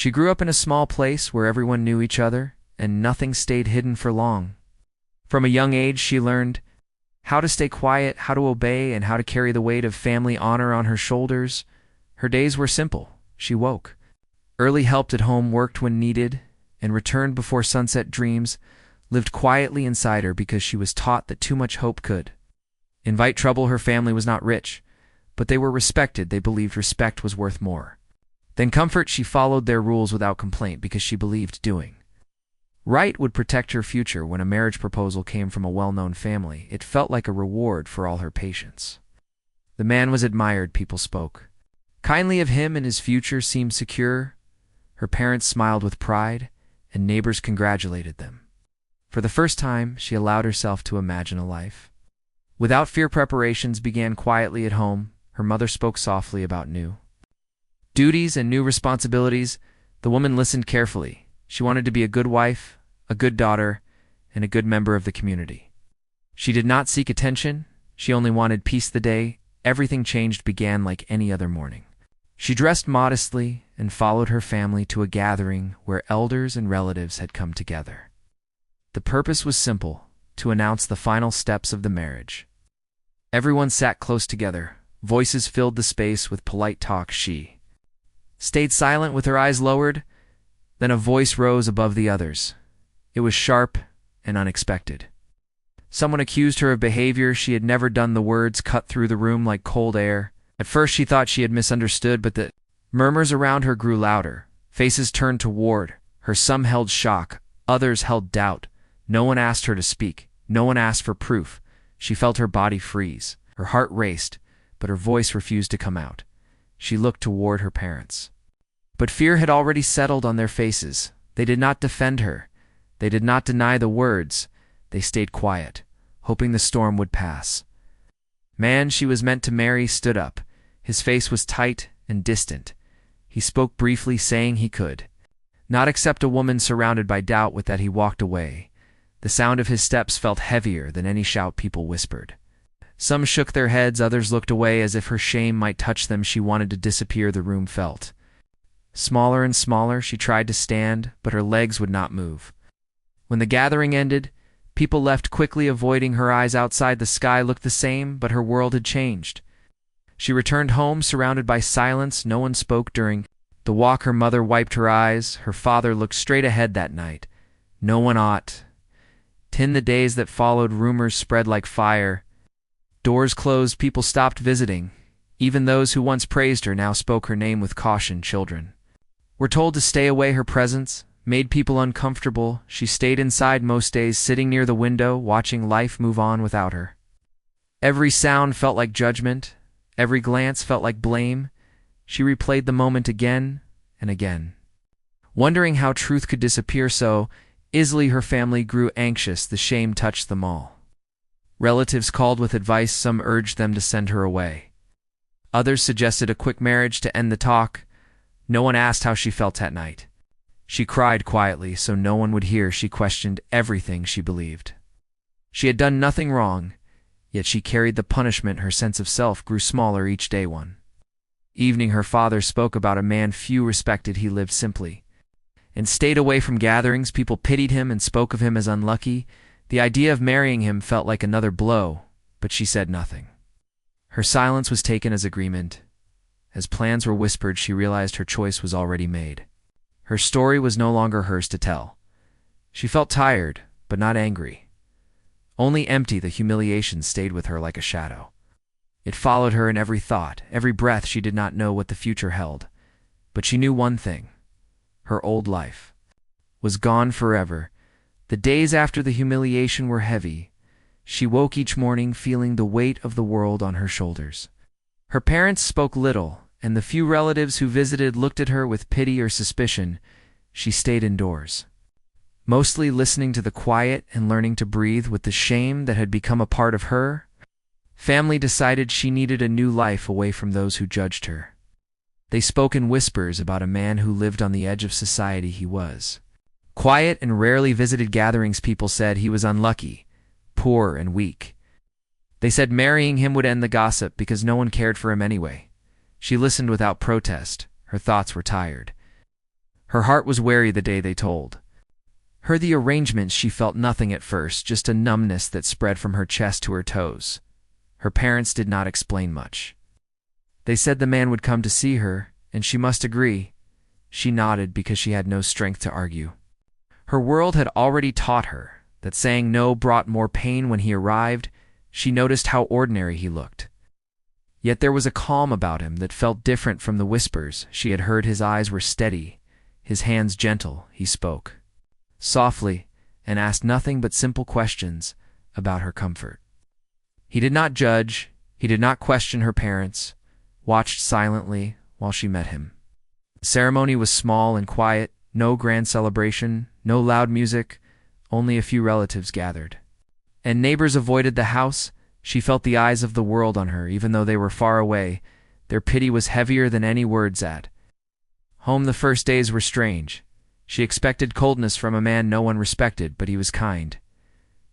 She grew up in a small place where everyone knew each other, and nothing stayed hidden for long. From a young age, she learned how to stay quiet, how to obey, and how to carry the weight of family honor on her shoulders. Her days were simple. She woke early, helped at home, worked when needed, and returned before sunset. Dreams lived quietly inside her because she was taught that too much hope could invite trouble. Her family was not rich, but they were respected. They believed respect was worth more than comfort. She followed their rules without complaint because she believed doing right would protect her future. When a marriage proposal came from a well-known family, it felt like a reward for all her patience. The man was admired. People spoke kindly of him, and his future seemed secure. Her parents smiled with pride, and neighbors congratulated them. For the first time, she allowed herself to imagine a life without fear. Preparations began quietly at home. Her mother spoke softly about new duties and new responsibilities. The woman listened carefully. She wanted to be a good wife, a good daughter, and a good member of the community. She did not seek attention. She only wanted peace. The day everything changed began like any other morning. She dressed modestly and followed her family to a gathering where elders and relatives had come together. The purpose was simple: to announce the final steps of the marriage. Everyone sat close together. Voices filled the space with polite talk. She stayed silent with her eyes lowered. Then a voice rose above the others. It was sharp and unexpected. Someone accused her of behavior she had never done. The words cut through the room like cold air. At first she thought she had misunderstood, but the murmurs around her grew louder. Faces turned toward her. Some held shock, others held doubt. No one asked her to speak. No one asked for proof. She felt her body freeze. Her heart raced, but her voice refused to come out. She looked toward her parents. But fear had already settled on their faces. They did not defend her. They did not deny the words. They stayed quiet, hoping the storm would pass. Man she was meant to marry stood up. His face was tight and distant. He spoke briefly, saying he could not accept a woman surrounded by doubt. With that, he walked away. The sound of his steps felt heavier than any shout. People whispered. Some shook their heads, others looked away as if her shame might touch them. She wanted to disappear. The room felt smaller and smaller. She tried to stand, but her legs would not move. When the gathering ended, people left quickly, avoiding her eyes. Outside, the sky looked the same, but her world had changed. She returned home surrounded by silence. No one spoke during the walk. Her mother wiped her eyes. Her father looked straight ahead that night. No one ought. In the days that followed, rumors spread like fire. Doors closed, people stopped visiting. Even those who once praised her now spoke her name with caution. Children were told to stay away. Her presence made people uncomfortable. She stayed inside most days, sitting near the window, watching life move on without her. Every sound felt like judgment. Every glance felt like blame. She replayed the moment again and again, wondering how truth could disappear so easily. Her family grew anxious. The shame touched them all. Relatives called with advice. Some urged them to send her away. Others suggested a quick marriage to end the talk. No one asked how she felt at night. She cried quietly so no one would hear. She questioned everything she believed. She had done nothing wrong, yet she carried the punishment. Her sense of self grew smaller each day. One evening, her father spoke about a man few respected. He lived simply and stayed away from gatherings. People pitied him and spoke of him as unlucky. The idea of marrying him felt like another blow, but she said nothing. Her silence was taken as agreement. As plans were whispered, she realized her choice was already made. Her story was no longer hers to tell. She felt tired, but not angry. Only empty. The humiliation stayed with her like a shadow. It followed her in every thought, every breath. She did not know what the future held, but she knew one thing: her old life was gone forever. The days after the humiliation were heavy. She woke each morning feeling the weight of the world on her shoulders. Her parents spoke little, and the few relatives who visited looked at her with pity or suspicion. She stayed indoors, mostly listening to the quiet and learning to breathe with the shame that had become a part of her. Family decided she needed a new life away from those who judged her. They spoke in whispers about a man who lived on the edge of society. He was quiet and rarely visited gatherings. People said he was unlucky, poor, and weak. They said marrying him would end the gossip because no one cared for him anyway. She listened without protest. Her thoughts were tired. Her heart was wary the day they told her the arrangements. She felt nothing at first, just a numbness that spread from her chest to her toes. Her parents did not explain much. They said the man would come to see her, and she must agree. She nodded because she had no strength to argue. Her world had already taught her that saying no brought more pain. When he arrived, she noticed how ordinary he looked. Yet there was a calm about him that felt different from the whispers she had heard. His eyes were steady, his hands gentle. He spoke softly and asked nothing but simple questions about her comfort. He did not judge, he did not question her parents, watched silently while she met him. The ceremony was small and quiet, no grand celebration, no loud music, only a few relatives gathered. And neighbors avoided the house. She felt the eyes of the world on her, even though they were far away. Their pity was heavier than any words at home. The first days were strange. She expected coldness from a man no one respected, but he was kind.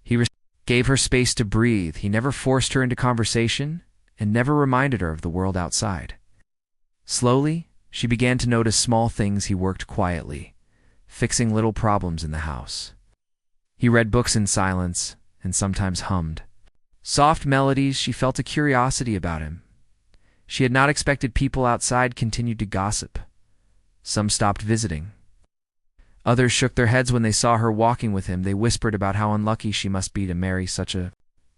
He gave her space to breathe. He never forced her into conversation and never reminded her of the world outside. Slowly, she began to notice small things. He worked quietly, fixing little problems in the house. He read books in silence and sometimes hummed soft melodies. She felt a curiosity about him. She had not expected. People outside continued to gossip. Some stopped visiting. Others shook their heads when they saw her walking with him. They whispered about how unlucky she must be to marry such a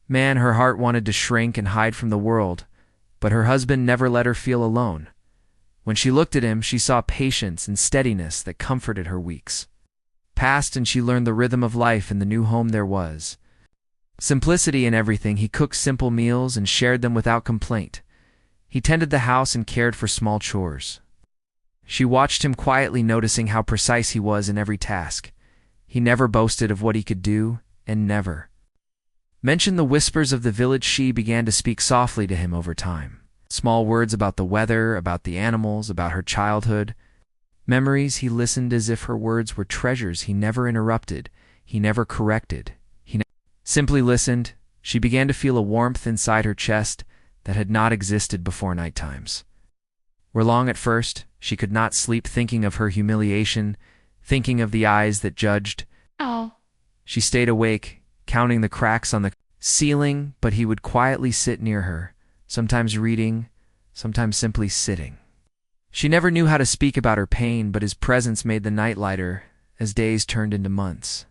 man. Her heart wanted to shrink and hide from the world, but her husband never let her feel alone. When she looked at him, she saw patience and steadiness that comforted her weeks past, and she learned the rhythm of life in the new home. There was simplicity in everything. He cooked simple meals and shared them without complaint. He tended the house and cared for small chores. She watched him quietly, noticing how precise he was in every task. He never boasted of what he could do, and never mentioned the whispers of the village. She began to speak softly to him over time. Small words about the weather, about the animals, about her childhood memories. He listened as if her words were treasures. He never interrupted. He never corrected. Simply listened. She began to feel a warmth inside her chest that had not existed before. Night times were long at first. She could not sleep, thinking of her humiliation, thinking of the eyes that judged. Oh. She stayed awake, counting the cracks on the ceiling, but he would quietly sit near her, sometimes reading, sometimes simply sitting. She never knew how to speak about her pain, but his presence made the night lighter as days turned into months.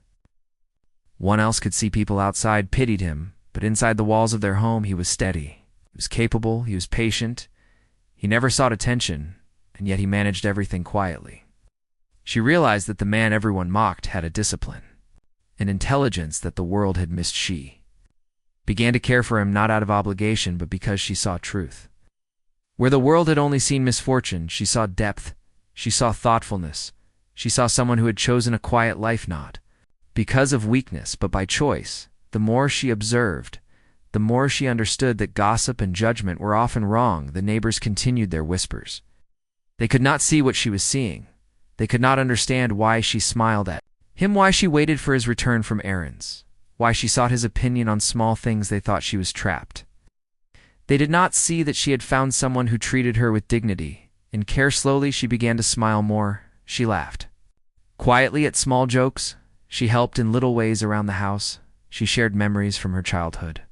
One else could see. People outside pitied him, but inside the walls of their home he was steady. He was capable, he was patient. He never sought attention, and yet he managed everything quietly. She realized that the man everyone mocked had a discipline, an intelligence that the world had missed. She began to care for him not out of obligation, but because she saw truth. Where the world had only seen misfortune, she saw depth, she saw thoughtfulness, she saw someone who had chosen a quiet life not because of weakness, but by choice. The more she observed, the more she understood that gossip and judgment were often wrong. The neighbors continued their whispers. They could not see what she was seeing. They could not understand why she smiled at him, why she waited for his return from errands, why she sought his opinion on small things. They thought she was trapped. They did not see that she had found someone who treated her with dignity and care. Slowly, she began to smile more. She laughed quietly at small jokes. She helped in little ways around the house. She shared memories from her childhood.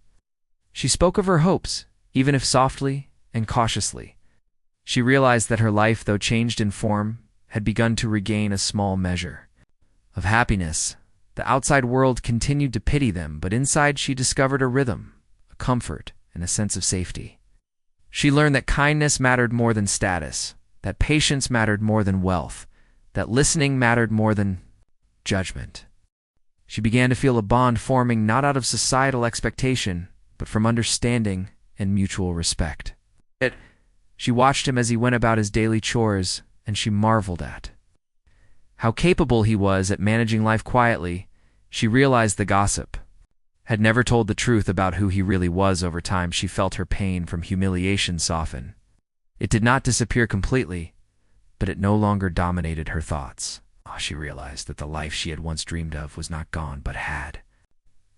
She spoke of her hopes, even if softly and cautiously. She realized that her life, though changed in form, had begun to regain a small measure of happiness. The outside world continued to pity them, but inside she discovered a rhythm, a comfort, and a sense of safety. She learned that kindness mattered more than status, that patience mattered more than wealth, that listening mattered more than judgment. She began to feel a bond forming not out of societal expectation, but from understanding and mutual respect. Yet, she watched him as he went about his daily chores, and she marveled at how capable he was at managing life quietly. She realized the gossip had never told the truth about who he really was. Over time, she felt her pain from humiliation soften. It did not disappear completely, but it no longer dominated her thoughts. She realized that the life she had once dreamed of was not gone, but had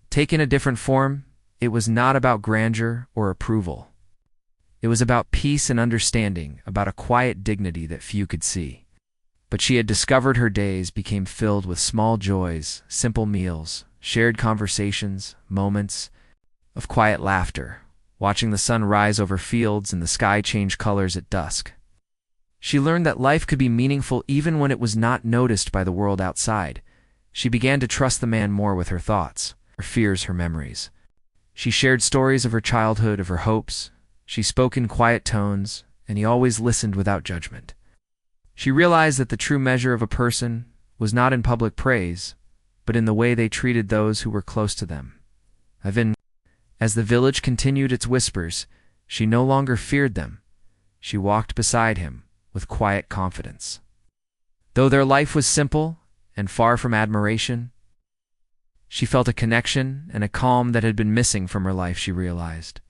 taken a different form. It was not about grandeur or approval. It was about peace and understanding, about a quiet dignity that few could see. But she had discovered her days became filled with small joys, simple meals, shared conversations, moments of quiet laughter, watching the sun rise over fields and the sky change colors at dusk. She learned that life could be meaningful even when it was not noticed by the world outside. She began to trust the man more with her thoughts, her fears, her memories. She shared stories of her childhood, of her hopes. She spoke in quiet tones, and he always listened without judgment. She realized that the true measure of a person was not in public praise, but in the way they treated those who were close to them. As the village continued its whispers, she no longer feared them. She walked beside him with quiet confidence. Though their life was simple and far from admiration, she felt a connection and a calm that had been missing from her life. She realized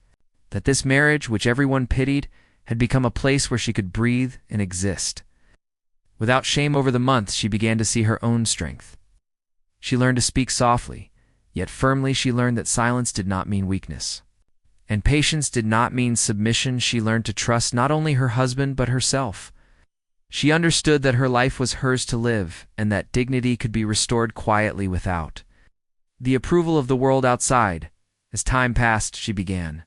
that this marriage, which everyone pitied, had become a place where she could breathe and exist. Without shame, over the months, she began to see her own strength. She learned to speak softly, yet firmly. She learned that silence did not mean weakness, and patience did not mean submission. She learned to trust not only her husband but herself. She understood that her life was hers to live, and that dignity could be restored quietly without the approval of the world outside. As time passed, she began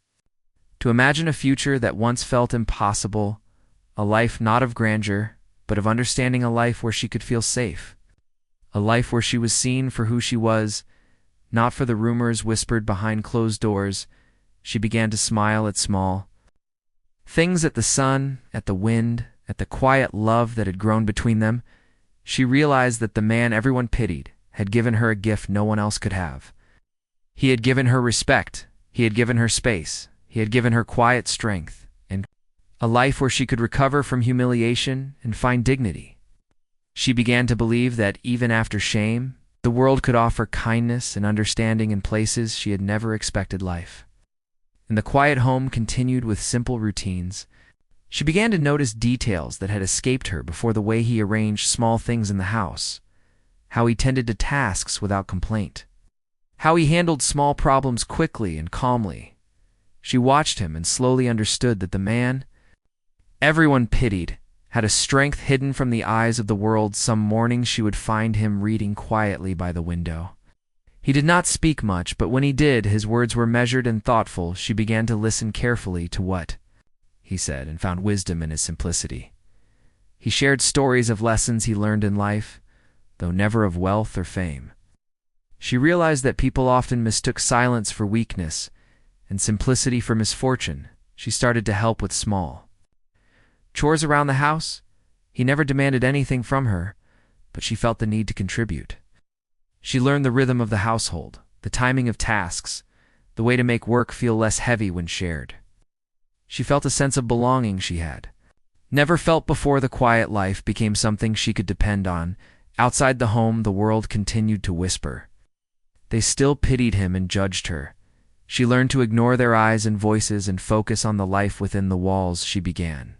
to imagine a future that once felt impossible, a life not of grandeur, but of understanding, a life where she could feel safe, a life where she was seen for who she was, not for the rumors whispered behind closed doors. She began to smile at small things, at the sun, at the wind, at the quiet love that had grown between them. She realized that the man everyone pitied had given her a gift no one else could have. He had given her respect, he had given her space, he had given her quiet strength, and a life where she could recover from humiliation and find dignity. She began to believe that even after shame, the world could offer kindness and understanding in places she had never expected. Life in the quiet home continued with simple routines. She began to notice details that had escaped her before: the way he arranged small things in the house, how he tended to tasks without complaint, how he handled small problems quickly and calmly. She watched him and slowly understood that the man everyone pitied had a strength hidden from the eyes of the world. Some mornings she would find him reading quietly by the window. He did not speak much, but when he did, his words were measured and thoughtful. She began to listen carefully to what he said and found wisdom in his simplicity. He shared stories of lessons he learned in life, though never of wealth or fame. She realized that people often mistook silence for weakness and simplicity for misfortune. She started to help with small chores around the house. He never demanded anything from her, but she felt the need to contribute. She learned the rhythm of the household, the timing of tasks, the way to make work feel less heavy when shared. She felt a sense of belonging she had never felt before. The quiet life became something she could depend on. Outside the home, the world continued to whisper. They still pitied him and judged her. She learned to ignore their eyes and voices and focus on the life within the walls. She began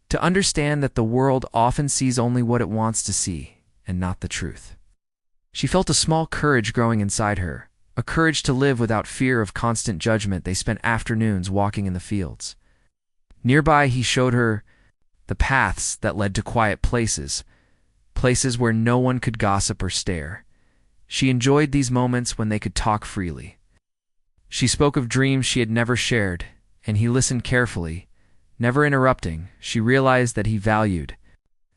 to understand that the world often sees only what it wants to see, and not the truth. She felt a small courage growing inside her, a courage to live without fear of constant judgment. They spent afternoons walking in the fields. Nearby, he showed her the paths that led to quiet places, places where no one could gossip or stare. She enjoyed these moments when they could talk freely. She spoke of dreams she had never shared, and he listened carefully, never interrupting. She realized that he valued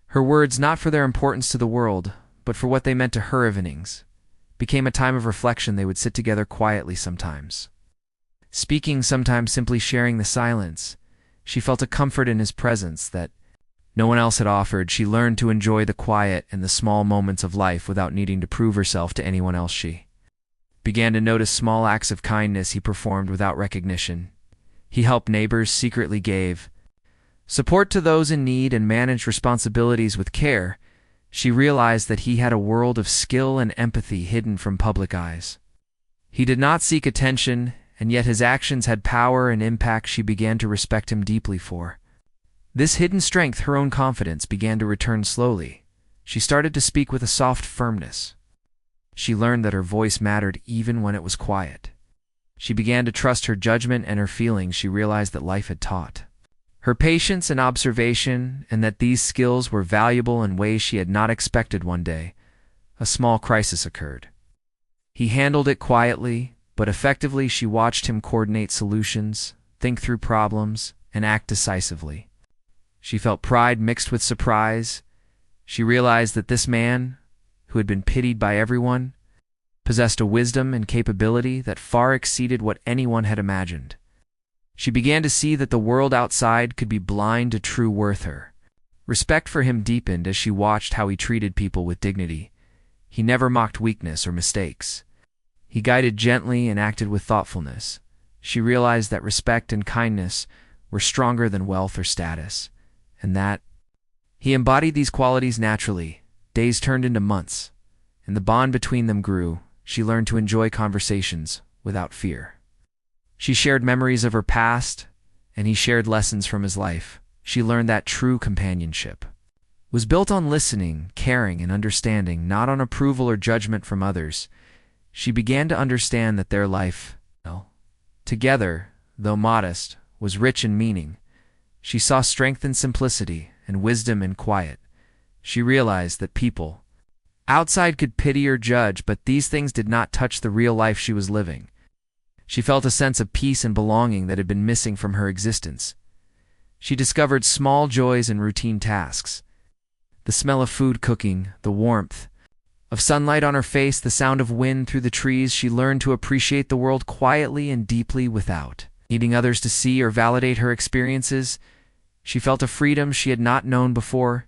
her words not for their importance to the world, but for what they meant to her. Evenings became a time of reflection. They would sit together quietly, sometimes speaking, sometimes simply sharing the silence. She felt a comfort in his presence that no one else had offered. She learned to enjoy the quiet and the small moments of life without needing to prove herself to anyone else. She began to notice small acts of kindness he performed without recognition. He helped neighbors, secretly gave support to those in need, and managed responsibilities with care. She realized that he had a world of skill and empathy hidden from public eyes. He did not seek attention, and yet his actions had power and impact. She began to respect him deeply for this hidden strength. Her own confidence began to return slowly. She started to speak with a soft firmness. She learned that her voice mattered even when it was quiet. She began to trust her judgment and her feelings. She realized that life had taught Her patience and observation, and that these skills were valuable in ways she had not expected. One day, a small crisis occurred. He handled it quietly, but effectively. She watched him coordinate solutions, think through problems, and act decisively. She felt pride mixed with surprise. She realized that this man, who had been pitied by everyone, possessed a wisdom and capability that far exceeded what anyone had imagined. She began to see that the world outside could be blind to true worth. Her respect for him deepened as she watched how he treated people with dignity. He never mocked weakness or mistakes. He guided gently and acted with thoughtfulness. She realized that respect and kindness were stronger than wealth or status, and that he embodied these qualities naturally. Days turned into months, and the bond between them grew. She learned to enjoy conversations without fear. She shared memories of her past, and he shared lessons from his life. She learned that true companionship was built on listening, caring, and understanding, not on approval or judgment from others. She began to understand that their life, together, though modest, was rich in meaning. She saw strength in simplicity and wisdom in quiet. She realized that people outside could pity or judge, but these things did not touch the real life she was living. She felt a sense of peace and belonging that had been missing from her existence. She discovered small joys in routine tasks. The smell of food cooking, the warmth of sunlight on her face, the sound of wind through the trees. She learned to appreciate the world quietly and deeply without needing others to see or validate her experiences. She felt a freedom she had not known before.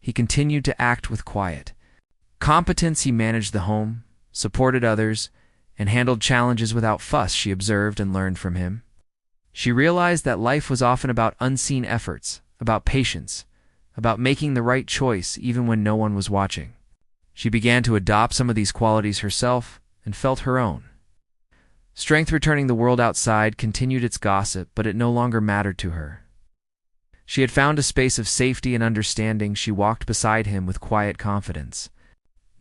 He continued to act with quiet competence. He managed the home, supported others, and handled challenges without fuss. She observed and learned from him. She realized that life was often about unseen efforts, about patience, about making the right choice even when no one was watching. She began to adopt some of these qualities herself and felt her own strength returning. The world outside continued its gossip, but it no longer mattered to her. She had found a space of safety and understanding. She walked beside him with quiet confidence.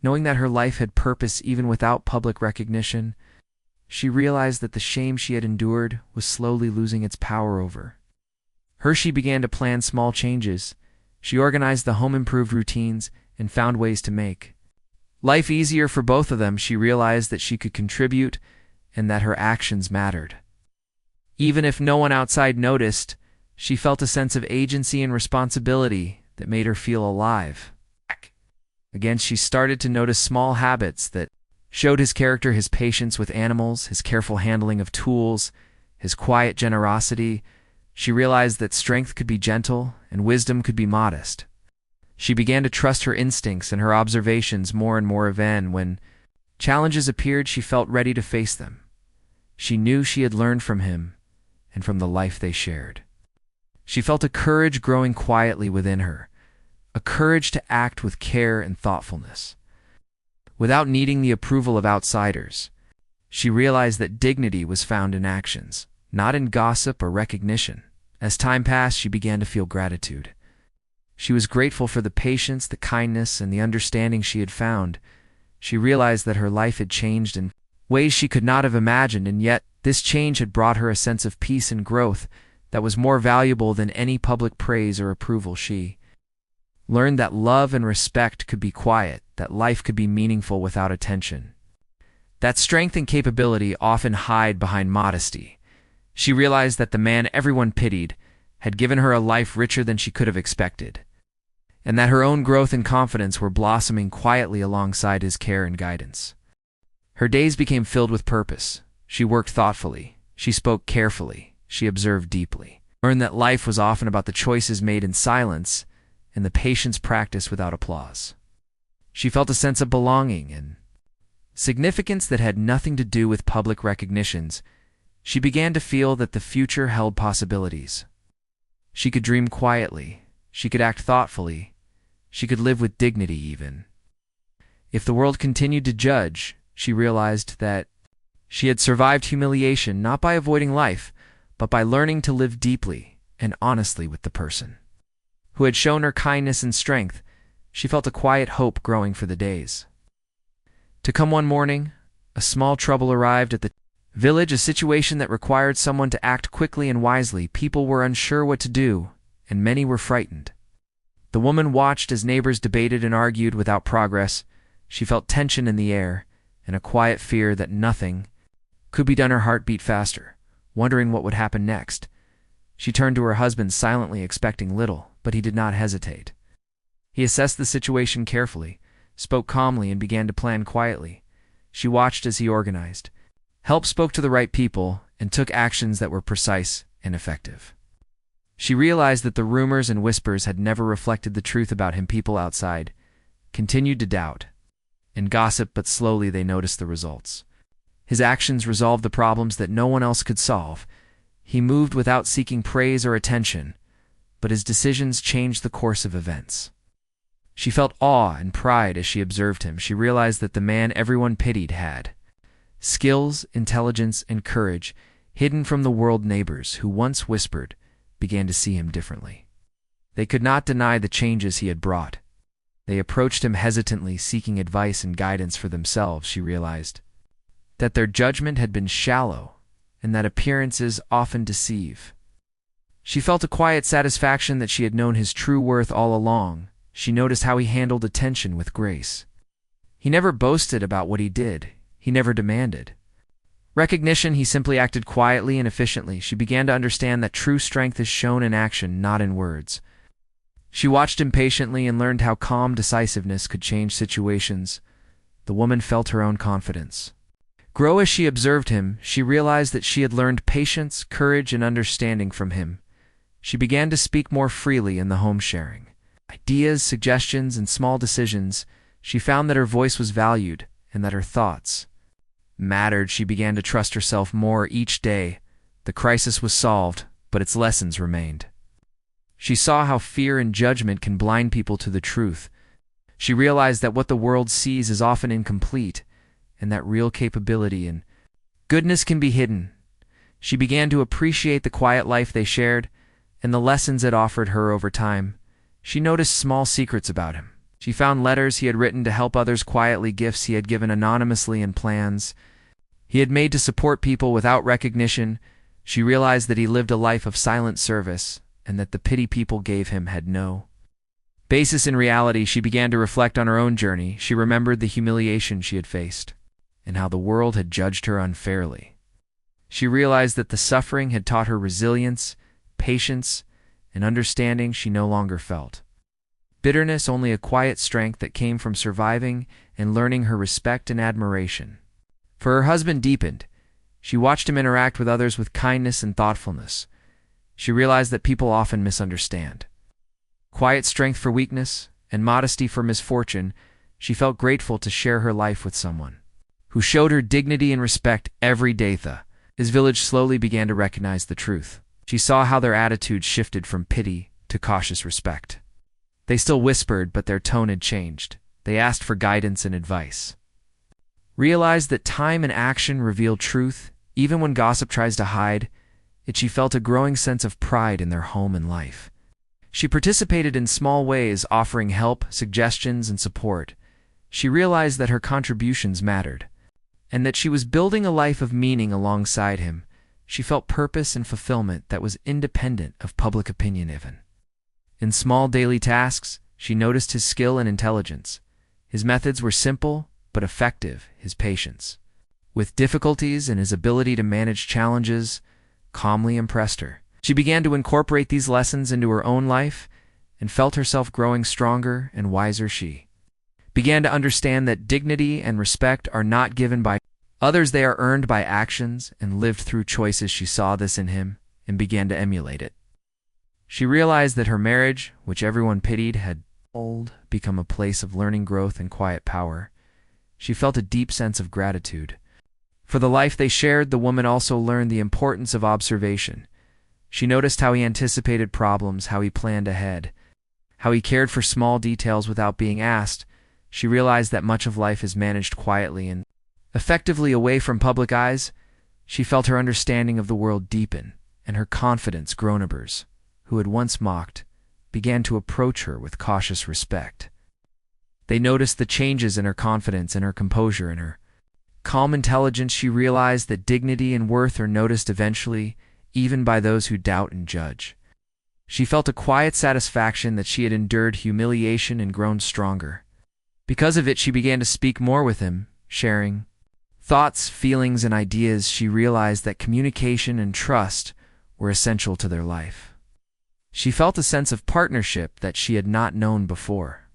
Knowing that her life had purpose even without public recognition, she realized that the shame she had endured was slowly losing its power over her. She began to plan small changes. She organized the home, improved routines, and found ways to make life easier for both of them. She realized that she could contribute and that her actions mattered. Even if no one outside noticed, she felt a sense of agency and responsibility that made her feel alive. Again, she started to notice small habits that showed his character: his patience with animals, his careful handling of tools, his quiet generosity. She realized that strength could be gentle and wisdom could be modest. She began to trust her instincts and her observations more and more. Even when challenges appeared, she felt ready to face them. She knew she had learned from him and from the life they shared. She felt a courage growing quietly within her, a courage to act with care and thoughtfulness, without needing the approval of outsiders. She realized that dignity was found in actions, not in gossip or recognition. As time passed, she began to feel gratitude. She was grateful for the patience, the kindness, and the understanding she had found. She realized that her life had changed in ways she could not have imagined, and yet this change had brought her a sense of peace and growth that was more valuable than any public praise or approval. She learned that love and respect could be quiet, that life could be meaningful without attention, that strength and capability often hide behind modesty. She realized that the man everyone pitied had given her a life richer than she could have expected, and that her own growth and confidence were blossoming quietly alongside his care and guidance. Her days became filled with purpose. She worked thoughtfully, she spoke carefully, she observed deeply, learned that life was often about the choices made in silence and the patience practiced without applause. She felt a sense of belonging and significance that had nothing to do with public recognitions. She began to feel that the future held possibilities. She could dream quietly, she could act thoughtfully, she could live with dignity even if the world continued to judge. She realized that she had survived humiliation not by avoiding life, but by learning to live deeply and honestly with the person who had shown her kindness and strength. She felt a quiet hope growing for the days to come. One morning, a small trouble arrived at the village, a situation that required someone to act quickly and wisely. People were unsure what to do, and many were frightened. The woman watched as neighbors debated and argued without progress. She felt tension in the air and a quiet fear that nothing could be done. Her heart beat faster, wondering what would happen next. She turned to her husband silently, expecting little, but he did not hesitate. He assessed the situation carefully, spoke calmly, and began to plan quietly. She watched as he organized, helped, spoke to the right people, and took actions that were precise and effective. She realized that the rumors and whispers had never reflected the truth about him. People outside continued to doubt and gossip, but slowly they noticed the results. His actions resolved the problems that no one else could solve. He moved without seeking praise or attention, but his decisions changed the course of events. She felt awe and pride as she observed him. She realized that the man everyone pitied had skills, intelligence, and courage hidden from the world. Neighbors who once whispered began to see him differently. They could not deny the changes he had brought. They approached him hesitantly, seeking advice and guidance for themselves. She realized that their judgment had been shallow and that appearances often deceive. She felt a quiet satisfaction that she had known his true worth all along. She noticed how he handled attention with grace. He never boasted about what he did. He never demanded recognition. He simply acted quietly and efficiently. She began to understand that true strength is shown in action, not in words. She watched him patiently and learned how calm decisiveness could change situations. The woman felt her own confidence grow as she observed him. She realized that she had learned patience, courage, and understanding from him. She began to speak more freely in the home, sharing ideas, suggestions, and small decisions. She found that her voice was valued and that her thoughts mattered. She began to trust herself more each day. The crisis was solved, but its lessons remained. She saw how fear and judgment can blind people to the truth. She realized that what the world sees is often incomplete, and that real capability and goodness can be hidden. She began to appreciate the quiet life they shared and the lessons it offered her over time. She noticed small secrets about him. She found letters he had written to help others quietly, gifts he had given anonymously, and plans he had made to support people without recognition. She realized that he lived a life of silent service and that the pity people gave him had no basis in reality. She began to reflect on her own journey. She remembered the humiliation she had faced and how the world had judged her unfairly. She realized that the suffering had taught her resilience, patience, and understanding she no longer felt bitterness, only a quiet strength that came from surviving and learning. Her respect and admiration for her husband deepened. She watched him interact with others with kindness and thoughtfulness. She realized that people often misunderstand quiet strength for weakness and modesty for misfortune. She felt grateful to share her life with someone who showed her dignity and respect every day. His village slowly began to recognize the truth. She saw how their attitudes shifted from pity to cautious respect. They still whispered, but their tone had changed. They asked for guidance and advice. Realized that time and action reveal truth, even when gossip tries to hide it. She felt a growing sense of pride in their home and life. She participated in small ways, offering help, suggestions, and support. She realized that her contributions mattered, and that she was building a life of meaning alongside him. She felt purpose and fulfillment that was independent of public opinion. Even in small daily tasks, she noticed his skill and intelligence. His methods were simple but effective. His patience with difficulties and his ability to manage challenges calmly impressed her. She began to incorporate these lessons into her own life and felt herself growing stronger and wiser. She began to understand that dignity and respect are not given by others, they are earned by actions and lived through choices. She saw this in him and began to emulate it. She realized that her marriage, which everyone pitied, had become a place of learning, growth, and quiet power. She felt a deep sense of gratitude for the life they shared. The woman also learned the importance of observation. She noticed how he anticipated problems, how he planned ahead, how he cared for small details without being asked. She realized that much of life is managed quietly and effectively away from public eyes. She felt her understanding of the world deepen and her confidence grow. Neighbors who had once mocked began to approach her with cautious respect. They noticed the changes in her confidence and her composure and her calm intelligence. She realized that dignity and worth are noticed eventually, even by those who doubt and judge. She felt a quiet satisfaction that she had endured humiliation and grown stronger. Because of it, she began to speak more with him, sharing thoughts, feelings, and ideas. She realized that communication and trust were essential to their life. She felt a sense of partnership that she had not known before.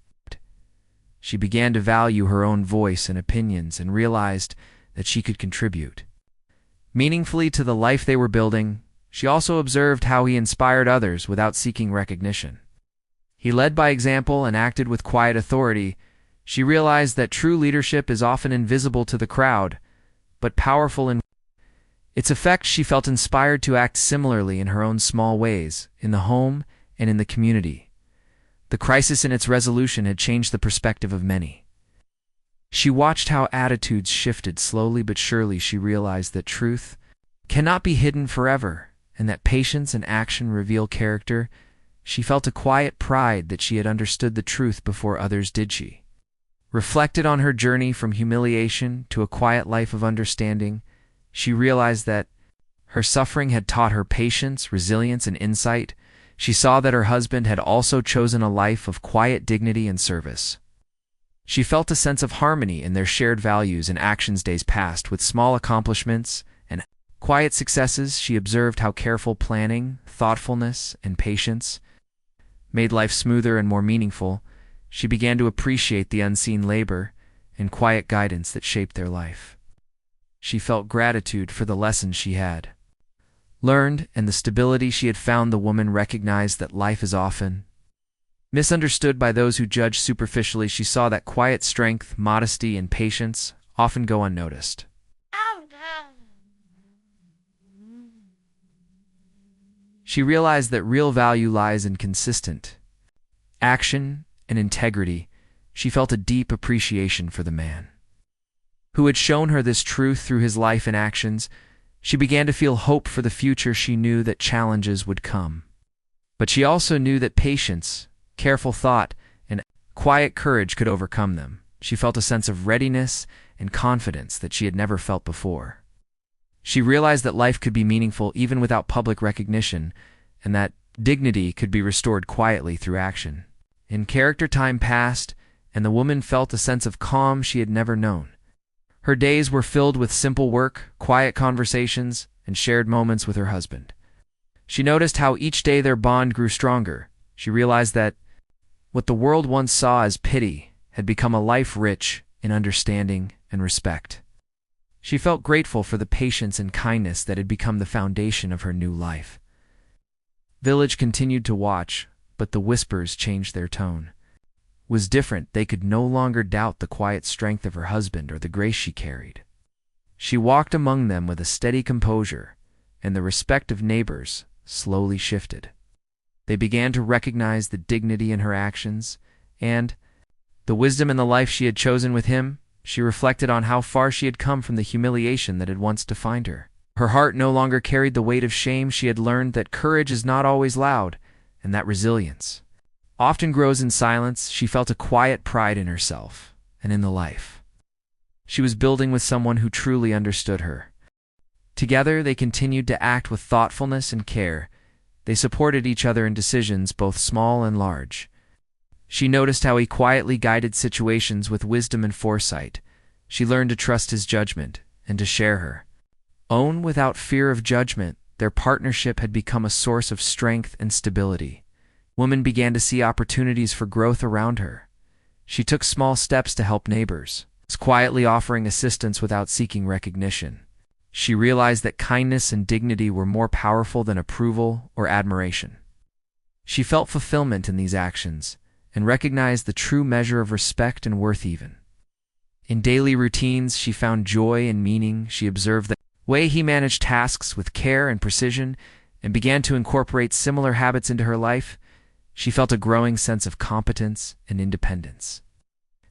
She began to value her own voice and opinions and realized that she could contribute meaningfully to the life they were building. She also observed how he inspired others without seeking recognition. He led by example and acted with quiet authority. She realized that true leadership is often invisible to the crowd, but powerful in its effect. She felt inspired to act similarly in her own small ways, in the home and in the community. The crisis and its resolution had changed the perspective of many. She watched how attitudes shifted slowly but surely. She realized that truth cannot be hidden forever, and that patience and action reveal character. She felt a quiet pride that she had understood the truth before others did. She reflected on her journey from humiliation to a quiet life of understanding. She realized that her suffering had taught her patience, resilience, and insight. She saw that her husband had also chosen a life of quiet dignity and service. She felt a sense of harmony in their shared values and actions. Days passed with small accomplishments and quiet successes. She observed how careful planning, thoughtfulness, and patience made life smoother and more meaningful. She began to appreciate the unseen labor and quiet guidance that shaped their life. She felt gratitude for the lessons she had learned and the stability she had found. The woman recognized that life is often misunderstood by those who judge superficially. She saw that quiet strength, modesty, and patience often go unnoticed. She realized that real value lies in consistent action and integrity. She felt a deep appreciation for the man who had shown her this truth through his life and actions. She began to feel hope for the future. She knew that challenges would come, but she also knew that patience, careful thought, and quiet courage could overcome them. She felt a sense of readiness and confidence that she had never felt before. She realized that life could be meaningful even without public recognition, and that dignity could be restored quietly through action. In character, time passed, and the woman felt a sense of calm she had never known. Her days were filled with simple work, quiet conversations, and shared moments with her husband. She noticed how each day their bond grew stronger. She realized that what the world once saw as pity had become a life rich in understanding and respect. She felt grateful for the patience and kindness that had become the foundation of her new life. Village continued to watch, but the whispers changed their tone. Was different. They could no longer doubt the quiet strength of her husband or the grace she carried. She walked among them with a steady composure, and the respect of neighbors slowly shifted. They began to recognize the dignity in her actions and the wisdom in the life she had chosen with him. She reflected on how far she had come from the humiliation that had once defined her. Her heart no longer carried the weight of shame. She had learned that courage is not always loud, and that resilience often grows in silence. She felt a quiet pride in herself and in the life she was building with someone who truly understood her. Together, they continued to act with thoughtfulness and care. They supported each other in decisions, both small and large. She noticed how he quietly guided situations with wisdom and foresight. She learned to trust his judgment and to share her own without fear of judgment. Their partnership had become a source of strength and stability. Woman began to see opportunities for growth around her. She took small steps to help neighbors, quietly offering assistance without seeking recognition. She realized that kindness and dignity were more powerful than approval or admiration. She felt fulfillment in these actions and recognized the true measure of respect and worth. Even in daily routines, she found joy and meaning. She observed the way he managed tasks with care and precision and began to incorporate similar habits into her life. She felt a growing sense of competence and independence.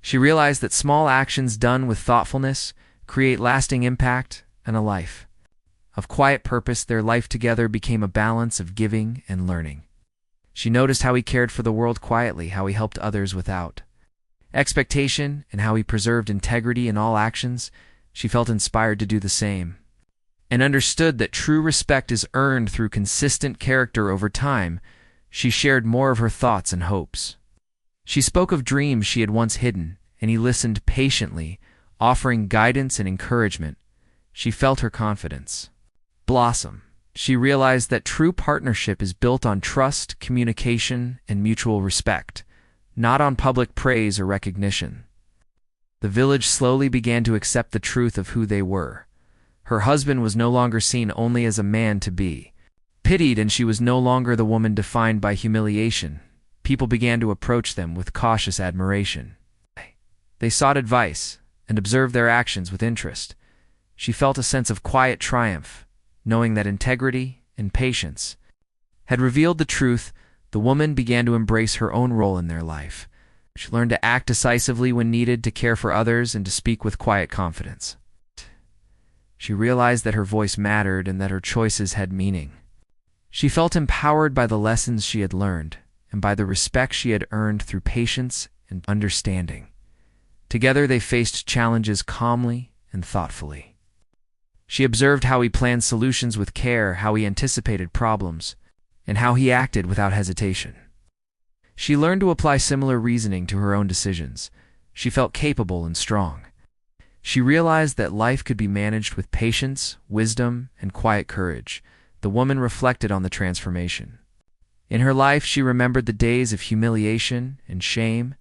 She realized that small actions done with thoughtfulness create lasting impact and a life of quiet purpose. Their life together became a balance of giving and learning. She noticed how he cared for the world quietly, how he helped others without expectation, and how he preserved integrity in all actions. She felt inspired to do the same, and understood that true respect is earned through consistent character over time. she shared more of her thoughts and hopes. She spoke of dreams she had once hidden, and he listened patiently, offering guidance and encouragement. She felt her confidence blossom. She realized that true partnership is built on trust, communication, and mutual respect, not on public praise or recognition. The village slowly began to accept the truth of who they were. Her husband was no longer seen only as a man to be pitied, and she was no longer the woman defined by humiliation. People began to approach them with cautious admiration. They sought advice and observed their actions with interest. She felt a sense of quiet triumph, knowing that integrity and patience had revealed the truth. The woman began to embrace her own role in their life. She learned to act decisively when needed, to care for others, and to speak with quiet confidence. She realized that her voice mattered and that her choices had meaning. She felt empowered by the lessons she had learned and by the respect she had earned through patience and understanding. Together they faced challenges calmly and thoughtfully. She observed how he planned solutions with care, how he anticipated problems, and how he acted without hesitation. She learned to apply similar reasoning to her own decisions. She felt capable and strong. She realized that life could be managed with patience, wisdom, and quiet courage. The woman reflected on the transformation. In her life, she remembered the days of humiliation and shame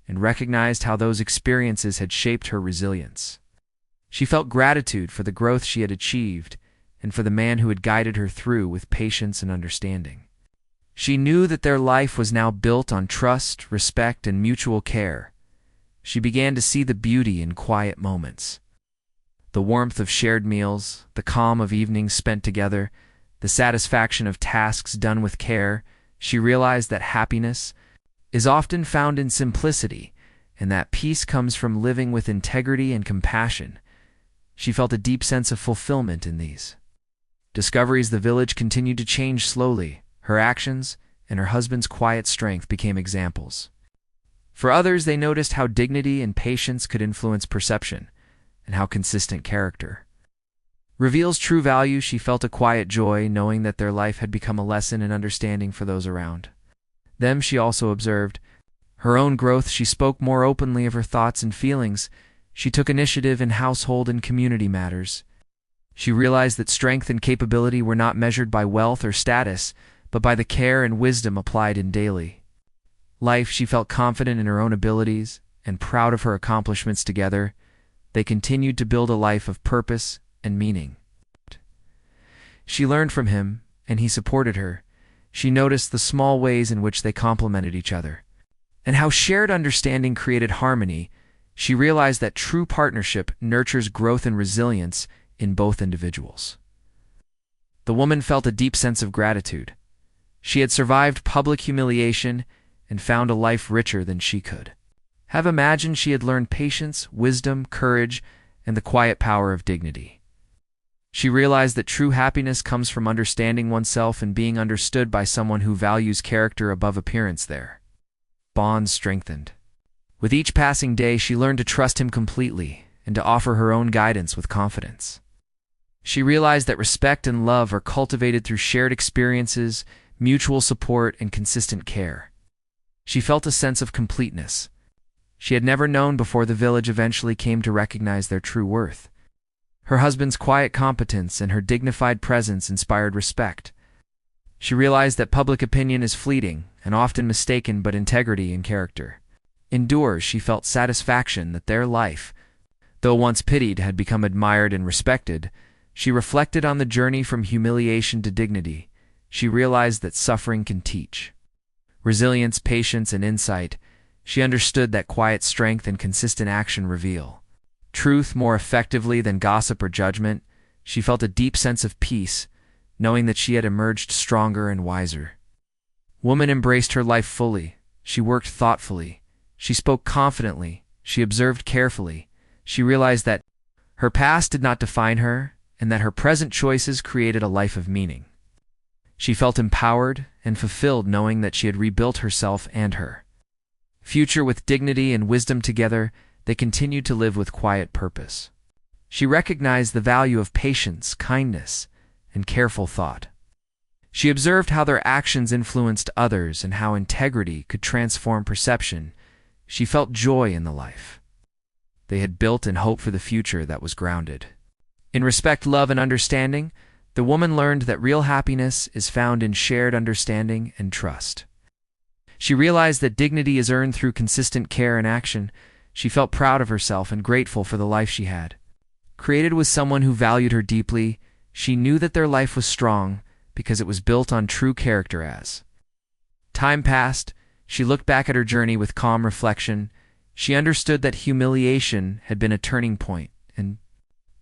and recognized how those experiences had shaped her resilience. She felt gratitude for the growth she had achieved and for the man who had guided her through with patience and understanding. She knew that their life was now built on trust, respect, and mutual care. She began to see the beauty in quiet moments. The warmth of shared meals, the calm of evenings spent together, the satisfaction of tasks done with care. She realized that happiness is often found in simplicity, and that peace comes from living with integrity and compassion. She felt a deep sense of fulfillment in these discoveries. The village continued to change slowly. Her actions and her husband's quiet strength became examples. For others, they noticed how dignity and patience could influence perception, and how consistent character reveals true value. She felt a quiet joy, knowing that their life had become a lesson in understanding for those around them. She also observed her own growth. She spoke more openly of her thoughts and feelings. She took initiative in household and community matters. She realized that strength and capability were not measured by wealth or status, but by the care and wisdom applied in daily life. She felt confident in her own abilities and proud of her accomplishments. Together, they continued to build a life of purpose and meaning. She learned from him, and he supported her. She noticed the small ways in which they complemented each other, and how shared understanding created harmony. She realized that true partnership nurtures growth and resilience in both individuals. The woman felt a deep sense of gratitude. She had survived public humiliation and found a life richer than she could have imagined. She had learned patience, wisdom, courage, and the quiet power of dignity. She realized that true happiness comes from understanding oneself and being understood by someone who values character above appearance. Their bonds strengthened. With each passing day, she learned to trust him completely and to offer her own guidance with confidence. She realized that respect and love are cultivated through shared experiences, mutual support, and consistent care. She felt a sense of completeness she had never known before. The village eventually came to recognize their true worth. Her husband's quiet competence and her dignified presence inspired respect. She realized that public opinion is fleeting and often mistaken, but integrity and character endures. She felt satisfaction that their life, though once pitied, had become admired and respected. She reflected on the journey from humiliation to dignity. She realized that suffering can teach resilience, patience, and insight. She understood that quiet strength and consistent action reveal truth more effectively than gossip or judgment. She felt a deep sense of peace, knowing that she had emerged stronger and wiser. Woman embraced her life fully. She worked thoughtfully. She spoke confidently. She observed carefully. She realized that her past did not define her, and that her present choices created a life of meaning. She felt empowered and fulfilled, knowing that she had rebuilt herself and her future with dignity and wisdom. Together, they continued to live with quiet purpose. She recognized the value of patience, kindness, and careful thought. She observed how their actions influenced others and how integrity could transform perception. She felt joy in the life they had built and hope for the future that was grounded in respect, love, and understanding. The woman learned that real happiness is found in shared understanding and trust. She realized that dignity is earned through consistent care and action. She felt proud of herself and grateful for the life she had created with someone who valued her deeply. She knew that their life was strong because it was built on true character. As time passed, she looked back at her journey with calm reflection. She understood that humiliation had been a turning point and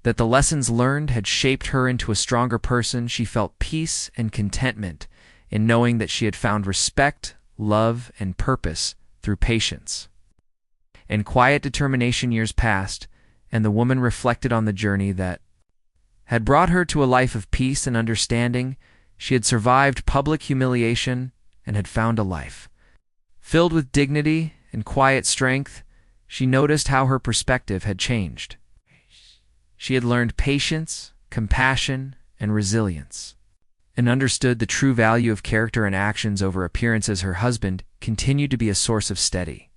that the lessons learned had shaped her into a stronger person. She felt peace and contentment in knowing that she had found respect, love, and purpose through patience and quiet determination. Years passed, and the woman reflected on the journey that had brought her to a life of peace and understanding. She had survived public humiliation and had found a life filled with dignity and quiet strength. She noticed how her perspective had changed. She had learned patience, compassion, and resilience, and understood the true value of character and actions over appearances. Her husband continued to be a source of steady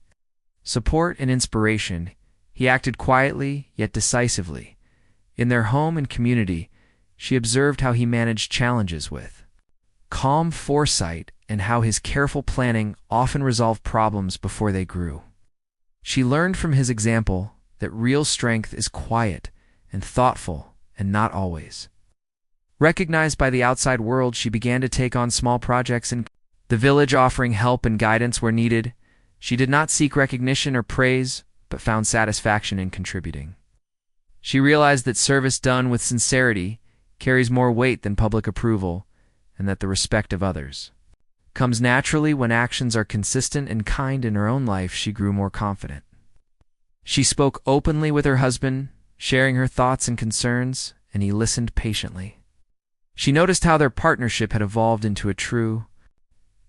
support and inspiration. He acted quietly yet decisively. In their home and community, she observed how he managed challenges with calm foresight and how his careful planning often resolved problems before they grew. She learned from his example that real strength is quiet and thoughtful and not always recognized by the outside world. She began to take on small projects in the village, offering help and guidance where needed. She did not seek recognition or praise, but found satisfaction in contributing. She realized that service done with sincerity carries more weight than public approval, and that the respect of others comes naturally when actions are consistent and kind. In her own life, she grew more confident. She spoke openly with her husband, sharing her thoughts and concerns, and he listened patiently. She noticed how their partnership had evolved into a true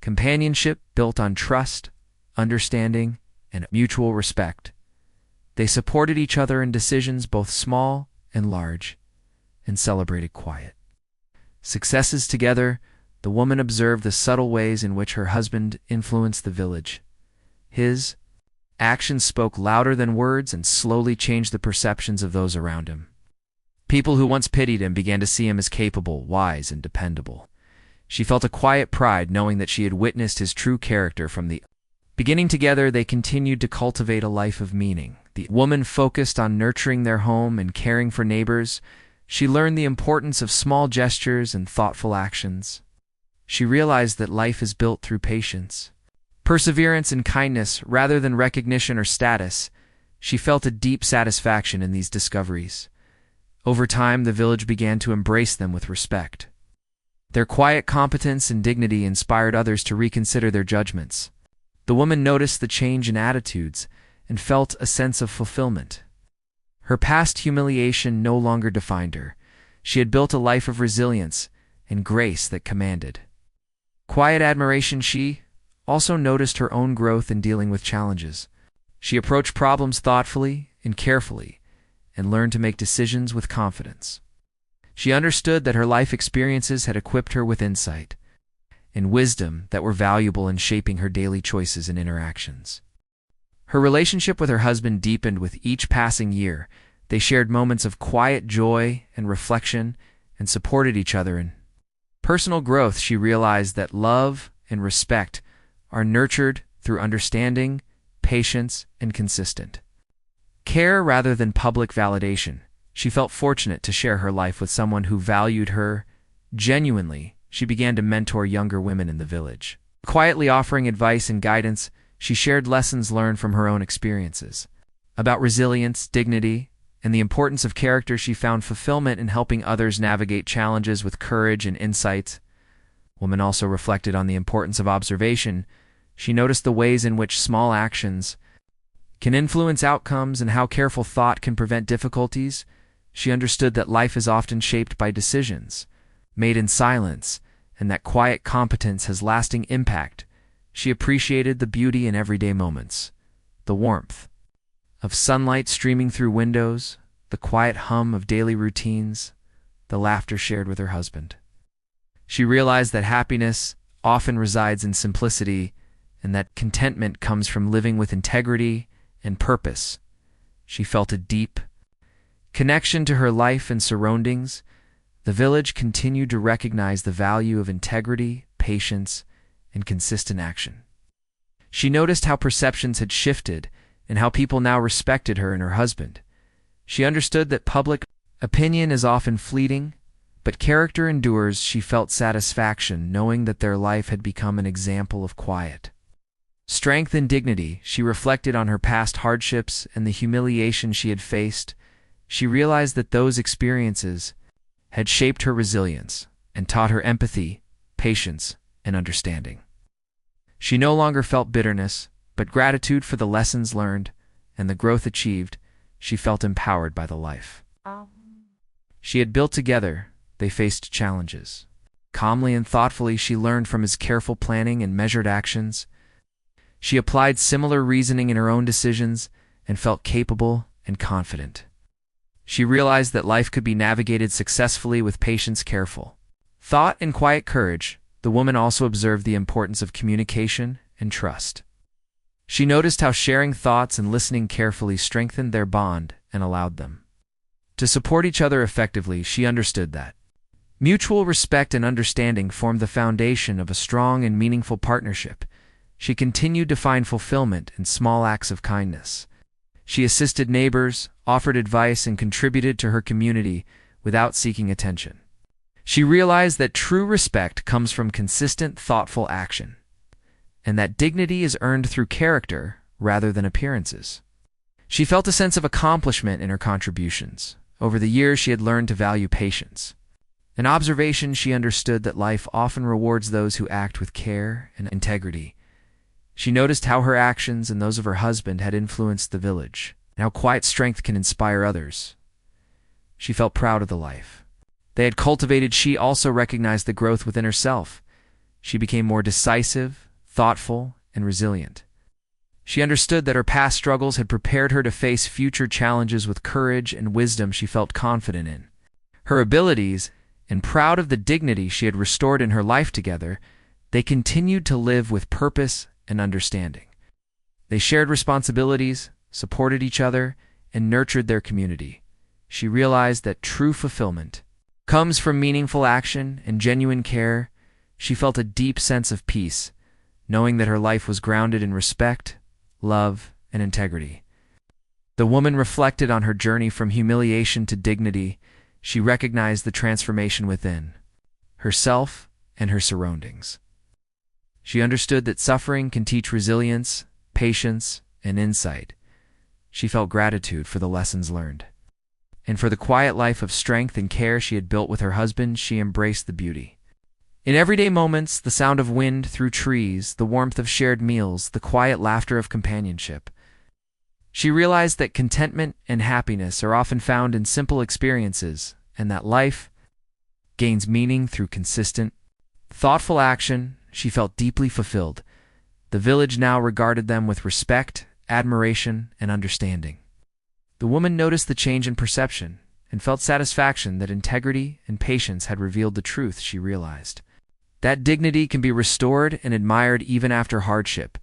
companionship built on trust, understanding, and mutual respect. They supported each other in decisions both small and large, and celebrated quiet successes together. The woman observed the subtle ways in which her husband influenced the village. His actions spoke louder than words and slowly changed the perceptions of those around him. People who once pitied him began to see him as capable, wise, and dependable. She felt a quiet pride knowing that she had witnessed his true character from the beginning. Together, they continued to cultivate a life of meaning. The woman focused on nurturing their home and caring for neighbors. She learned the importance of small gestures and thoughtful actions. She realized that life is built through patience, perseverance, and kindness rather than recognition or status. She felt a deep satisfaction in these discoveries. Over time, the village began to embrace them with respect. Their quiet competence and dignity inspired others to reconsider their judgments. The woman noticed the change in attitudes and felt a sense of fulfillment. Her past humiliation no longer defined her. She had built a life of resilience and grace that commanded quiet admiration. She also noticed her own growth in dealing with challenges. She approached problems thoughtfully and carefully and learned to make decisions with confidence. She understood that her life experiences had equipped her with insight and wisdom that were valuable in shaping her daily choices and interactions. Her relationship with her husband deepened with each passing year. They shared moments of quiet joy and reflection and supported each other in personal growth. She realized that love and respect are nurtured through understanding, patience, and consistent care rather than public validation. She felt fortunate to share her life with someone who valued her genuinely. She began to mentor younger women in the village. Quietly offering advice and guidance, she shared lessons learned from her own experiences about resilience, dignity, and the importance of character. She found fulfillment in helping others navigate challenges with courage and insight. Woman also reflected on the importance of observation. She noticed the ways in which small actions can influence outcomes and how careful thought can prevent difficulties. She understood that life is often shaped by decisions made in silence, and that quiet competence has lasting impact. She appreciated the beauty in everyday moments, the warmth of sunlight streaming through windows, the quiet hum of daily routines, the laughter shared with her husband. She realized that happiness often resides in simplicity and that contentment comes from living with integrity and purpose. She felt a deep connection to her life and surroundings. The village continued to recognize the value of integrity, patience, and consistent action. She noticed how perceptions had shifted and how people now respected her and her husband. She understood that public opinion is often fleeting, but character endures. She felt satisfaction knowing that their life had become an example of quiet strength and dignity. She reflected on her past hardships and the humiliation she had faced. She realized that those experiences had shaped her resilience and taught her empathy, patience, and understanding. She no longer felt bitterness, but gratitude for the lessons learned and the growth achieved. She felt empowered by the life she had built together. They faced challenges. Calmly and thoughtfully, she learned from his careful planning and measured actions. She applied similar reasoning in her own decisions and felt capable and confident. She realized that life could be navigated successfully with patience, careful thought, and quiet courage. The woman also observed the importance of communication and trust. She noticed how sharing thoughts and listening carefully strengthened their bond and allowed them to support each other effectively. She understood that mutual respect and understanding formed the foundation of a strong and meaningful partnership. She continued to find fulfillment in small acts of kindness. She assisted neighbors, offered advice, and contributed to her community without seeking attention. She realized that true respect comes from consistent, thoughtful action, and that dignity is earned through character rather than appearances. She felt a sense of accomplishment in her contributions. Over the years, she had learned to value patience. An observation, she understood that life often rewards those who act with care and integrity. She noticed how her actions and those of her husband had influenced the village, and how quiet strength can inspire others. She felt proud of the life they had cultivated. She also recognized the growth within herself. She became more decisive, thoughtful, and resilient. She understood that her past struggles had prepared her to face future challenges with courage and wisdom. She felt confident in her abilities and proud of the dignity she had restored in her life. Together, they continued to live with purpose and understanding. They shared responsibilities, supported each other, and nurtured their community. She realized that true fulfillment comes from meaningful action and genuine care. She felt a deep sense of peace, knowing that her life was grounded in respect, love, and integrity. The woman reflected on her journey from humiliation to dignity. She recognized the transformation within herself and her surroundings. She understood that suffering can teach resilience, patience, and insight. She felt gratitude for the lessons learned, and for the quiet life of strength and care she had built with her husband. She embraced the beauty in everyday moments, the sound of wind through trees, the warmth of shared meals, the quiet laughter of companionship. She realized that contentment and happiness are often found in simple experiences, and that life gains meaning through consistent, thoughtful action. She felt deeply fulfilled. The village now regarded them with respect, admiration, and understanding. The woman noticed the change in perception and felt satisfaction that integrity and patience had revealed the truth. She realized that dignity can be restored and admired even after hardship,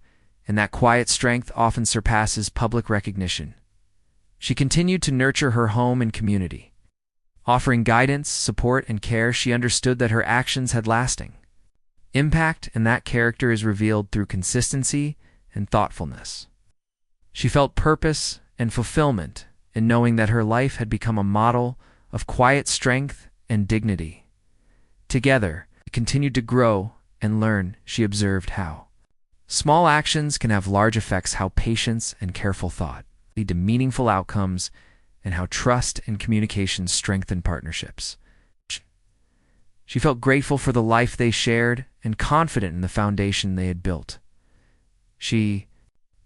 and that quiet strength often surpasses public recognition. She continued to nurture her home and community, offering guidance, support, and care. She understood that her actions had lasting impact, and that character is revealed through consistency and thoughtfulness. She felt purpose and fulfillment in knowing that her life had become a model of quiet strength and dignity. Together, they continued to grow and learn. She observed how small actions can have large effects, how patience and careful thought lead to meaningful outcomes, and how trust and communication strengthen partnerships. She felt grateful for the life they shared and confident in the foundation they had built. She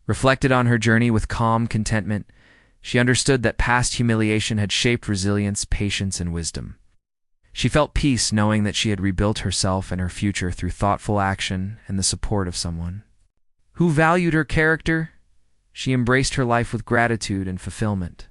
reflected on her journey with calm contentment. She understood that past humiliation had shaped resilience, patience, and wisdom. She felt peace knowing that she had rebuilt herself and her future through thoughtful action and the support of someone who valued her character. She embraced her life with gratitude and fulfillment.